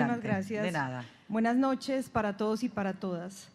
Muchísimas gracias. De nada. Buenas noches para todos y para todas.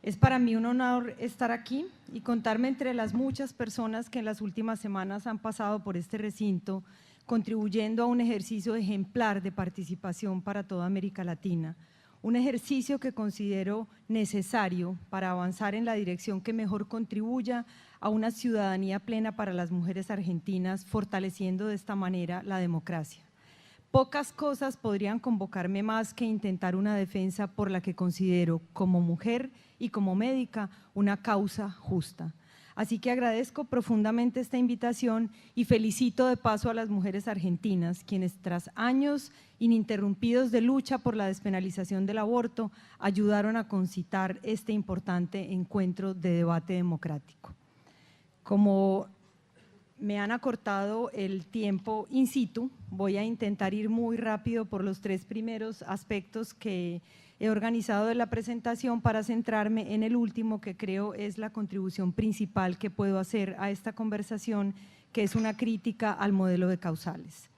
Es para mí un honor estar aquí y contarme entre las muchas personas que en las últimas semanas han pasado por este recinto, contribuyendo a un ejercicio ejemplar de participación para toda América Latina. Un ejercicio que considero necesario para avanzar en la dirección que mejor contribuya a una ciudadanía plena para las mujeres argentinas, fortaleciendo de esta manera la democracia. Pocas cosas podrían convocarme más que intentar una defensa por la que considero como mujer y como médica una causa justa. Así que agradezco profundamente esta invitación y felicito de paso a las mujeres argentinas, quienes tras años ininterrumpidos de lucha por la despenalización del aborto, ayudaron a concitar este importante encuentro de debate democrático. Como me han acortado el tiempo in situ, voy a intentar ir muy rápido por los tres primeros aspectos que he organizado de la presentación para centrarme en el último, que creo es la contribución principal que puedo hacer a esta conversación, que es una crítica al modelo de causales.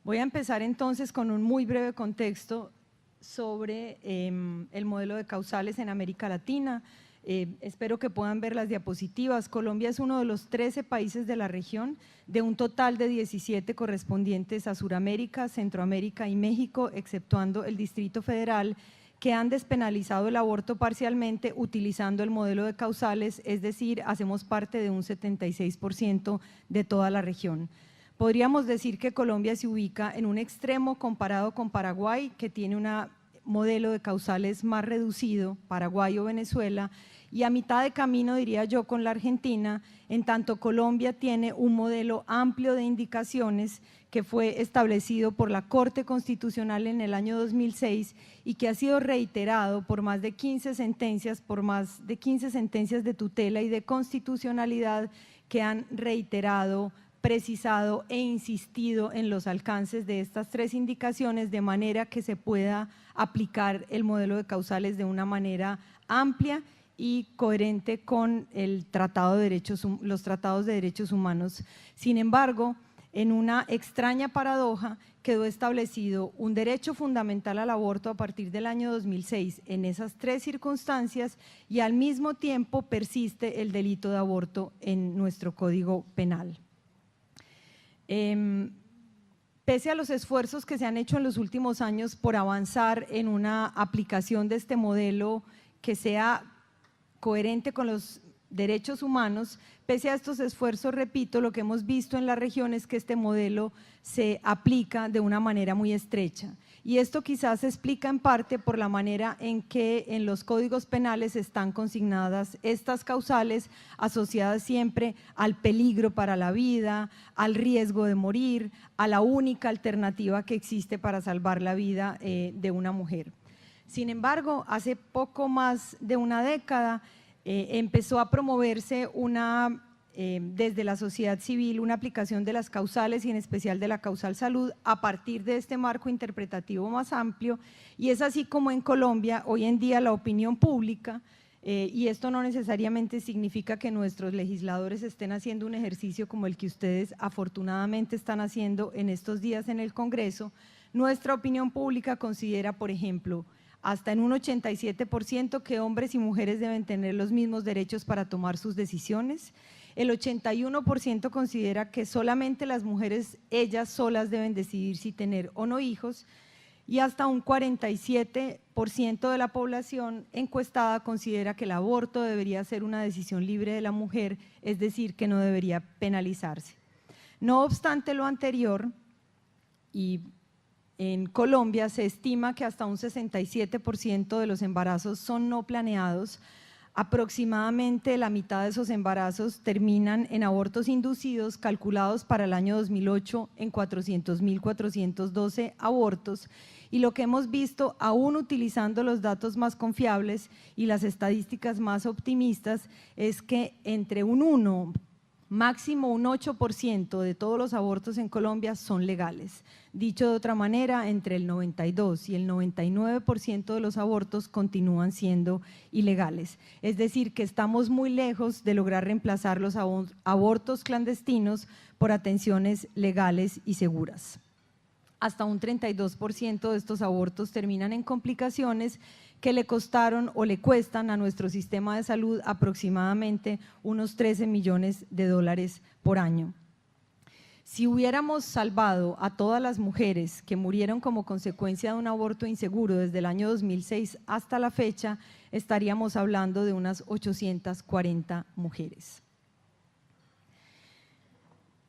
Voy a empezar entonces con un muy breve contexto sobre el modelo de causales en América Latina. Espero que puedan ver las diapositivas. Colombia es uno de los 13 países de la región, de un total de 17 correspondientes a Suramérica, Centroamérica y México, exceptuando el Distrito Federal, que han despenalizado el aborto parcialmente utilizando el modelo de causales, es decir, hacemos parte de un 76% de toda la región. Podríamos decir que Colombia se ubica en un extremo comparado con Paraguay, que tiene un modelo de causales más reducido, Paraguay o Venezuela, y a mitad de camino, diría yo, con la Argentina, en tanto Colombia tiene un modelo amplio de indicaciones que fue establecido por la Corte Constitucional en el año 2006 y que ha sido reiterado por más de 15 sentencias, de tutela y de constitucionalidad que han reiterado, precisado e insistido en los alcances de estas tres indicaciones de manera que se pueda aplicar el modelo de causales de una manera amplia y coherente con los tratados de derechos humanos. Sin embargo, en una extraña paradoja, quedó establecido un derecho fundamental al aborto a partir del año 2006 en esas tres circunstancias y al mismo tiempo persiste el delito de aborto en nuestro Código Penal. Pese a los esfuerzos que se han hecho en los últimos años por avanzar en una aplicación de este modelo que sea coherente con los derechos humanos, pese a estos esfuerzos, repito, lo que hemos visto en la región es que este modelo se aplica de una manera muy estrecha. Y esto quizás se explica en parte por la manera en que en los códigos penales están consignadas estas causales asociadas siempre al peligro para la vida, al riesgo de morir, a la única alternativa que existe para salvar la vida de una mujer. Sin embargo, hace poco más de una década empezó a promoverse desde la sociedad civil una aplicación de las causales y en especial de la causal salud a partir de este marco interpretativo más amplio, y es así como en Colombia hoy en día la opinión pública, y esto no necesariamente significa que nuestros legisladores estén haciendo un ejercicio como el que ustedes afortunadamente están haciendo en estos días en el Congreso, nuestra opinión pública considera, por ejemplo, hasta en un 87% que hombres y mujeres deben tener los mismos derechos para tomar sus decisiones. El 81% considera que solamente las mujeres, ellas solas, deben decidir si tener o no hijos, y hasta un 47% de la población encuestada considera que el aborto debería ser una decisión libre de la mujer, es decir, que no debería penalizarse. No obstante lo anterior, y en Colombia se estima que hasta un 67% de los embarazos son no planeados, aproximadamente la mitad de esos embarazos terminan en abortos inducidos calculados para el año 2008 en 400.412 abortos, y lo que hemos visto, aún utilizando los datos más confiables y las estadísticas más optimistas, es que entre un 1, máximo un 8% de todos los abortos en Colombia son legales. Dicho de otra manera, entre el 92 y el 99% de los abortos continúan siendo ilegales. Es decir, que estamos muy lejos de lograr reemplazar los abortos clandestinos por atenciones legales y seguras. hasta un 32% de estos abortos terminan en complicaciones que le costaron o le cuestan a nuestro sistema de salud aproximadamente unos 13 millones de dólares por año. Si hubiéramos salvado a todas las mujeres que murieron como consecuencia de un aborto inseguro desde el año 2006 hasta la fecha, estaríamos hablando de unas 840 mujeres.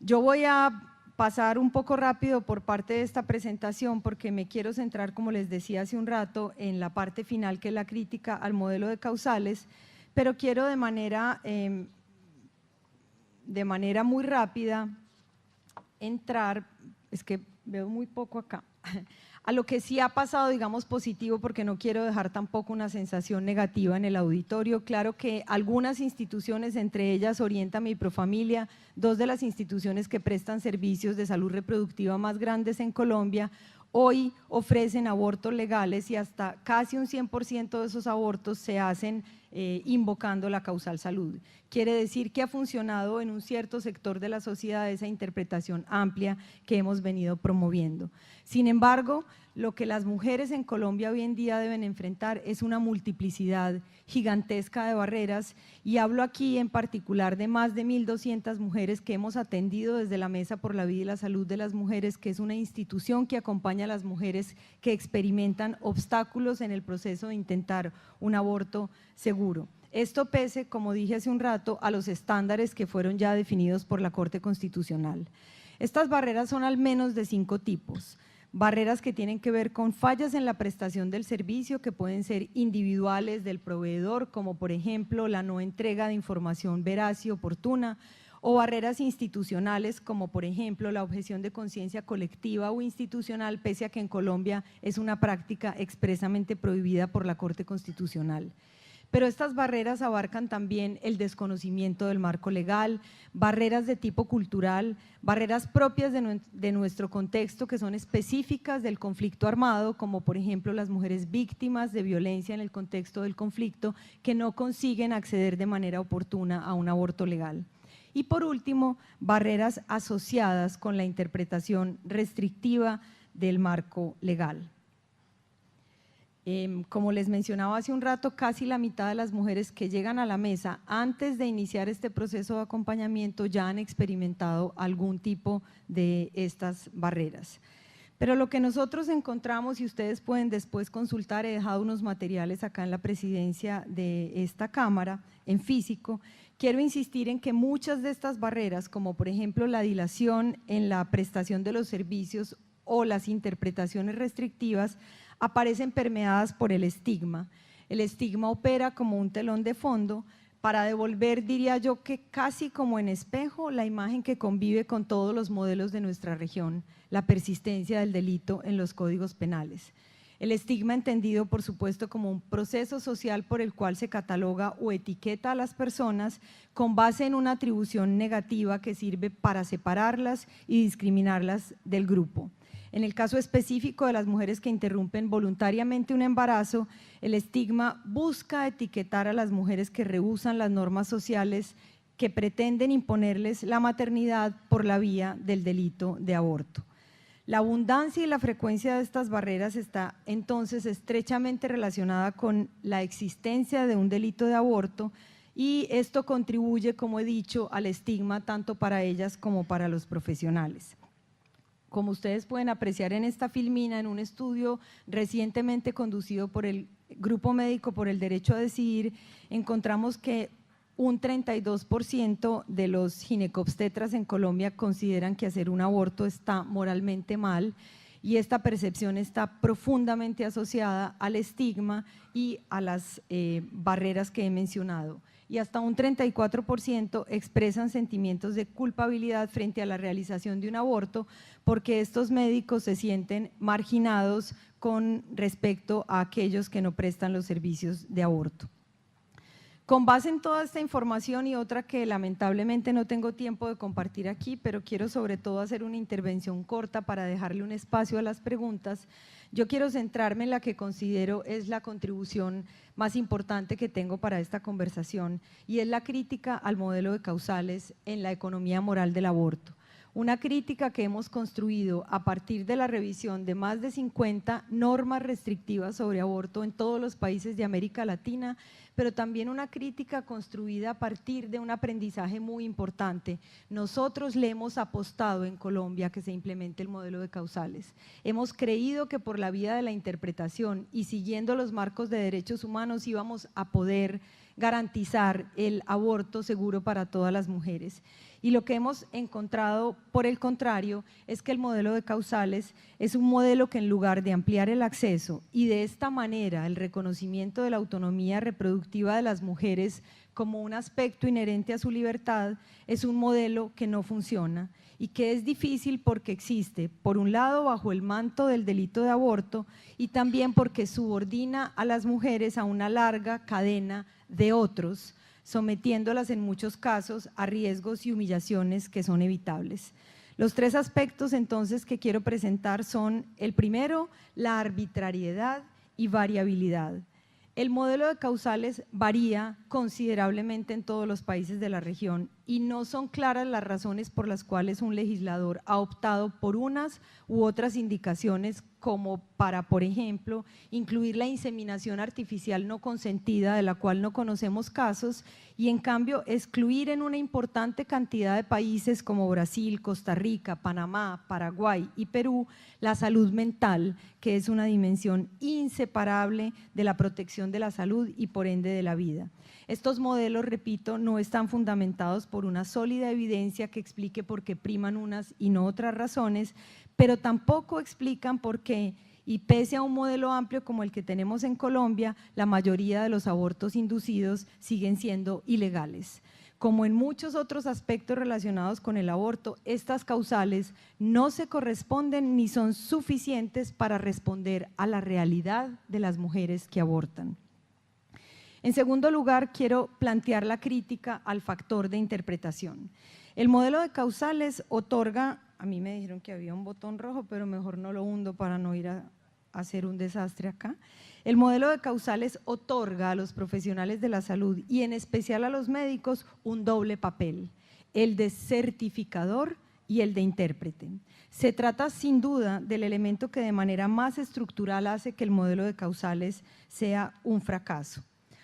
Yo voy a pasar un poco rápido por parte de esta presentación porque me quiero centrar, como les decía hace un rato, en la parte final, que es la crítica al modelo de causales, pero quiero de manera muy rápida entrar, es que veo muy poco acá, a lo que sí ha pasado, digamos, positivo, porque no quiero dejar tampoco una sensación negativa en el auditorio. Claro que algunas instituciones, entre ellas Oriéntame y Profamilia, dos de las instituciones que prestan servicios de salud reproductiva más grandes en Colombia, hoy ofrecen abortos legales y hasta casi un 100% de esos abortos se hacen invocando la causal salud. Quiere decir que ha funcionado en un cierto sector de la sociedad esa interpretación amplia que hemos venido promoviendo. Sin embargo, lo que las mujeres en Colombia hoy en día deben enfrentar es una multiplicidad gigantesca de barreras, y hablo aquí en particular de más de 1.200 mujeres que hemos atendido desde la Mesa por la Vida y la Salud de las Mujeres, que es una institución que acompaña a las mujeres que experimentan obstáculos en el proceso de intentar un aborto seguro. Esto pese, como dije hace un rato, a los estándares que fueron ya definidos por la Corte Constitucional. Estas barreras son al menos de 5 tipos. Barreras que tienen que ver con fallas en la prestación del servicio, que pueden ser individuales del proveedor, como por ejemplo la no entrega de información veraz y oportuna, o barreras institucionales, como por ejemplo la objeción de conciencia colectiva o institucional, pese a que en Colombia es una práctica expresamente prohibida por la Corte Constitucional. Pero estas barreras abarcan también el desconocimiento del marco legal, barreras de tipo cultural, barreras propias de nuestro contexto que son específicas del conflicto armado, como por ejemplo las mujeres víctimas de violencia en el contexto del conflicto que no consiguen acceder de manera oportuna a un aborto legal. Y por último, barreras asociadas con la interpretación restrictiva del marco legal. Como les mencionaba hace un rato, casi la mitad de las mujeres que llegan a la mesa antes de iniciar este proceso de acompañamiento ya han experimentado algún tipo de estas barreras. Pero lo que nosotros encontramos, y ustedes pueden después consultar, he dejado unos materiales acá en la presidencia de esta Cámara, en físico, quiero insistir en que muchas de estas barreras, como por ejemplo la dilación en la prestación de los servicios o las interpretaciones restrictivas, aparecen permeadas por el estigma. El estigma opera como un telón de fondo para devolver, diría yo, que casi como en espejo, la imagen que convive con todos los modelos de nuestra región, la persistencia del delito en los códigos penales. El estigma entendido, por supuesto, como un proceso social por el cual se cataloga o etiqueta a las personas con base en una atribución negativa que sirve para separarlas y discriminarlas del grupo. En el caso específico de las mujeres que interrumpen voluntariamente un embarazo, el estigma busca etiquetar a las mujeres que rehúsan las normas sociales que pretenden imponerles la maternidad por la vía del delito de aborto. La abundancia y la frecuencia de estas barreras está entonces estrechamente relacionada con la existencia de un delito de aborto, y esto contribuye, como he dicho, al estigma tanto para ellas como para los profesionales. Como ustedes pueden apreciar en esta filmina, en un estudio recientemente conducido por el Grupo Médico por el Derecho a Decidir, encontramos que un 32% de los ginecobstetras en Colombia consideran que hacer un aborto está moralmente mal, y esta percepción está profundamente asociada al estigma y a las barreras que he mencionado. Y hasta un 34% expresan sentimientos de culpabilidad frente a la realización de un aborto, porque estos médicos se sienten marginados con respecto a aquellos que no prestan los servicios de aborto. Con base en toda esta información y otra que lamentablemente no tengo tiempo de compartir aquí, pero quiero sobre todo hacer una intervención corta para dejarle un espacio a las preguntas, yo quiero centrarme en la que considero es la contribución más importante que tengo para esta conversación, y es la crítica al modelo de causales en la economía moral del aborto. una crítica que hemos construido a partir de la revisión de más de 50 normas restrictivas sobre aborto en todos los países de América Latina, pero también una crítica construida a partir de un aprendizaje muy importante. Nosotros le hemos apostado en Colombia que se implemente el modelo de causales. Hemos creído que por la vía de la interpretación y siguiendo los marcos de derechos humanos íbamos a poder garantizar el aborto seguro para todas las mujeres. Y lo que hemos encontrado, por el contrario, es que el modelo de causales es un modelo que en lugar de ampliar el acceso y de esta manera el reconocimiento de la autonomía reproductiva de las mujeres como un aspecto inherente a su libertad, es un modelo que no funciona y que es difícil porque existe, por un lado, bajo el manto del delito de aborto y también porque subordina a las mujeres a una larga cadena de otros, sometiéndolas en muchos casos a riesgos y humillaciones que son evitables. Los tres aspectos entonces que quiero presentar son: el primero, la arbitrariedad y variabilidad. El modelo de causales varía considerablemente en todos los países de la región y no son claras las razones por las cuales un legislador ha optado por unas u otras indicaciones, como para, por ejemplo, incluir la inseminación artificial no consentida, de la cual no conocemos casos, y en cambio excluir en una importante cantidad de países como Brasil, Costa Rica, Panamá, Paraguay y Perú la salud mental, que es una dimensión inseparable de la protección de la salud y por ende de la vida. Estos modelos, repito, no están fundamentados por una sólida evidencia que explique por qué priman unas y no otras razones, pero tampoco explican por qué, y pese a un modelo amplio como el que tenemos en Colombia, la mayoría de los abortos inducidos siguen siendo ilegales. Como en muchos otros aspectos relacionados con el aborto, estas causales no se corresponden ni son suficientes para responder a la realidad de las mujeres que abortan. En segundo lugar, quiero plantear la crítica al factor de interpretación. El modelo de causales otorga, a mí me dijeron que había un botón rojo, pero mejor no lo hundo para no ir a hacer un desastre acá. El modelo de causales otorga a los profesionales de la salud y en especial a los médicos un doble papel, el de certificador y el de intérprete. Se trata sin duda del elemento que de manera más estructural hace que el modelo de causales sea un fracaso,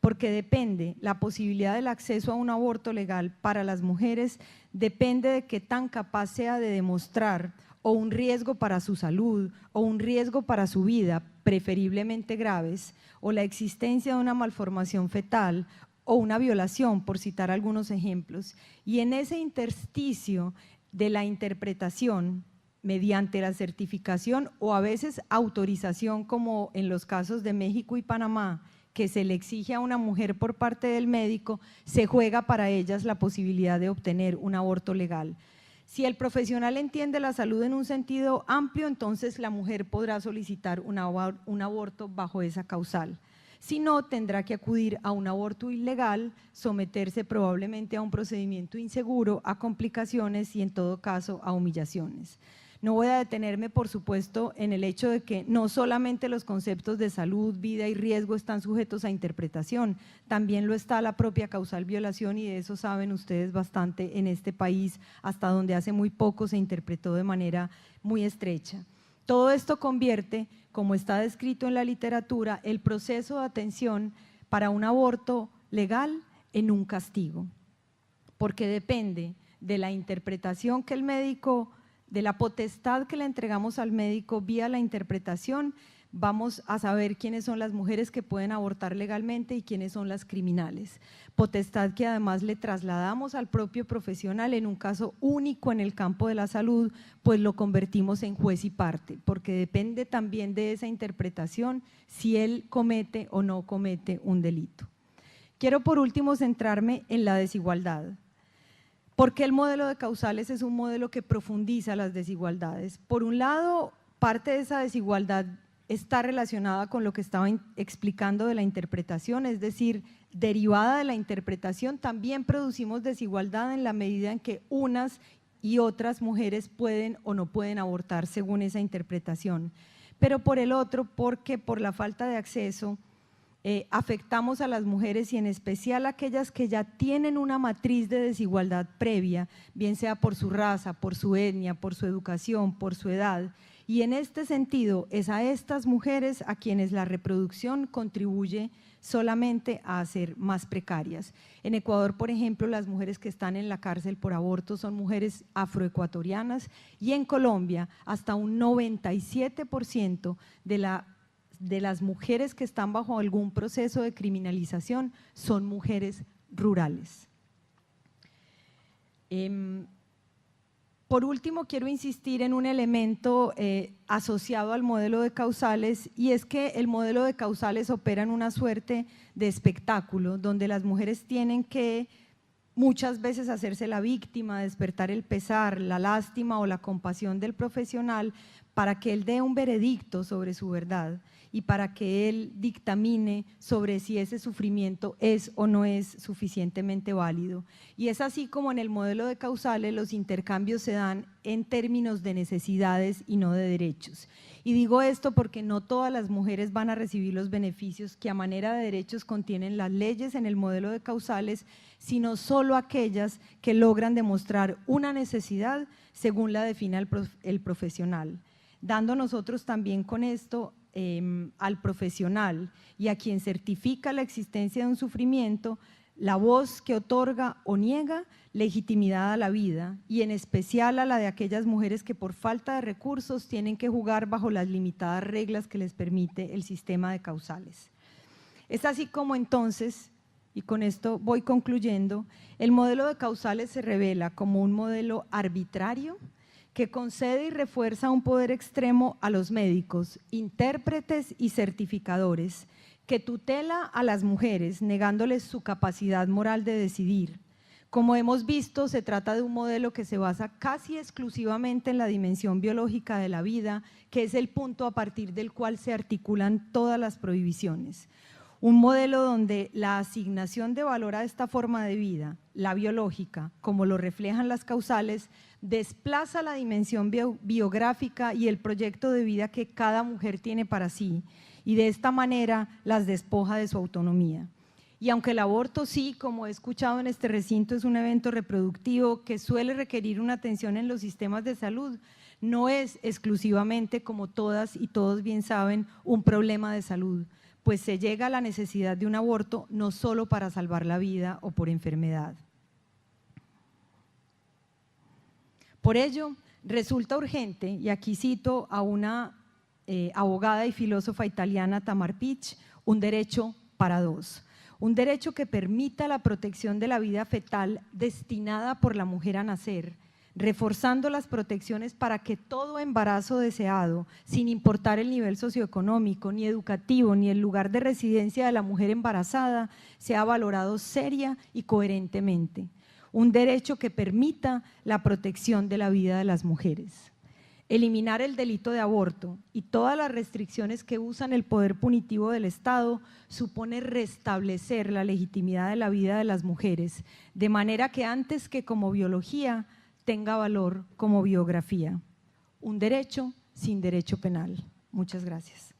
porque depende, la posibilidad del acceso a un aborto legal para las mujeres depende de qué tan capaz sea de demostrar o un riesgo para su salud o un riesgo para su vida, preferiblemente graves, o la existencia de una malformación fetal o una violación, por citar algunos ejemplos. Y en ese intersticio de la interpretación mediante la certificación o a veces autorización, como en los casos de México y Panamá, que se le exige a una mujer por parte del médico, se juega para ellas la posibilidad de obtener un aborto legal. Si el profesional entiende la salud en un sentido amplio, entonces la mujer podrá solicitar un aborto bajo esa causal. Si no, tendrá que acudir a un aborto ilegal, someterse probablemente a un procedimiento inseguro, a complicaciones y en todo caso a humillaciones. No voy a detenerme, por supuesto, en el hecho de que no solamente los conceptos de salud, vida y riesgo están sujetos a interpretación, también lo está la propia causal violación, y de eso saben ustedes bastante en este país, hasta donde hace muy poco se interpretó de manera muy estrecha. Todo esto convierte, como está descrito en la literatura, el proceso de atención para un aborto legal en un castigo, porque depende de la interpretación que el médico, de la potestad que le entregamos al médico vía la interpretación, vamos a saber quiénes son las mujeres que pueden abortar legalmente y quiénes son las criminales. Potestad que además le trasladamos al propio profesional en un caso único en el campo de la salud, pues lo convertimos en juez y parte, porque depende también de esa interpretación si él comete o no comete un delito. Quiero por último centrarme en la desigualdad. Porque el modelo de causales es un modelo que profundiza las desigualdades. Por un lado, parte de esa desigualdad está relacionada con lo que estaba explicando de la interpretación, es decir, derivada de la interpretación también producimos desigualdad en la medida en que unas y otras mujeres pueden o no pueden abortar según esa interpretación. Pero por el otro, porque por la falta de acceso afectamos a las mujeres y en especial a aquellas que ya tienen una matriz de desigualdad previa, bien sea por su raza, por su etnia, por su educación, por su edad. Y en este sentido es a estas mujeres a quienes la reproducción contribuye solamente a hacer más precarias. En Ecuador, por ejemplo, las mujeres que están en la cárcel por aborto son mujeres afroecuatorianas y en Colombia hasta un 97% de las mujeres que están bajo algún proceso de criminalización son mujeres rurales. Por último, quiero insistir en un elemento asociado al modelo de causales, y es que el modelo de causales opera en una suerte de espectáculo donde las mujeres tienen que muchas veces hacerse la víctima, despertar el pesar, la lástima o la compasión del profesional para que él dé un veredicto sobre su verdad y para que él dictamine sobre si ese sufrimiento es o no es suficientemente válido. Y es así como en el modelo de causales los intercambios se dan en términos de necesidades y no de derechos. Y digo esto porque no todas las mujeres van a recibir los beneficios que a manera de derechos contienen las leyes en el modelo de causales, sino solo aquellas que logran demostrar una necesidad según la defina el profesional, dando nosotros también con esto al profesional y a quien certifica la existencia de un sufrimiento la voz que otorga o niega legitimidad a la vida, y en especial a la de aquellas mujeres que por falta de recursos tienen que jugar bajo las limitadas reglas que les permite el sistema de causales. Es así como entonces, y con esto voy concluyendo, el modelo de causales se revela como un modelo arbitrario que concede y refuerza un poder extremo a los médicos, intérpretes y certificadores, que tutela a las mujeres negándoles su capacidad moral de decidir. Como hemos visto, se trata de un modelo que se basa casi exclusivamente en la dimensión biológica de la vida, que es el punto a partir del cual se articulan todas las prohibiciones. Un modelo donde la asignación de valor a esta forma de vida, la biológica, como lo reflejan las causales, desplaza la dimensión biográfica y el proyecto de vida que cada mujer tiene para sí, y de esta manera las despoja de su autonomía. Y aunque el aborto sí, como he escuchado en este recinto, es un evento reproductivo que suele requerir una atención en los sistemas de salud, no es exclusivamente, como todas y todos bien saben, un problema de salud, pues se llega a la necesidad de un aborto no solo para salvar la vida o por enfermedad. Por ello, resulta urgente, y aquí cito a una abogada y filósofa italiana, Tamar Pich, un derecho para dos. Un derecho que permita la protección de la vida fetal destinada por la mujer a nacer, reforzando las protecciones para que todo embarazo deseado, sin importar el nivel socioeconómico, ni educativo, ni el lugar de residencia de la mujer embarazada, sea valorado seria y coherentemente. Un derecho que permita la protección de la vida de las mujeres. Eliminar el delito de aborto y todas las restricciones que usan el poder punitivo del Estado supone restablecer la legitimidad de la vida de las mujeres, de manera que antes que como biología tenga valor como biografía. Un derecho sin derecho penal. Muchas gracias.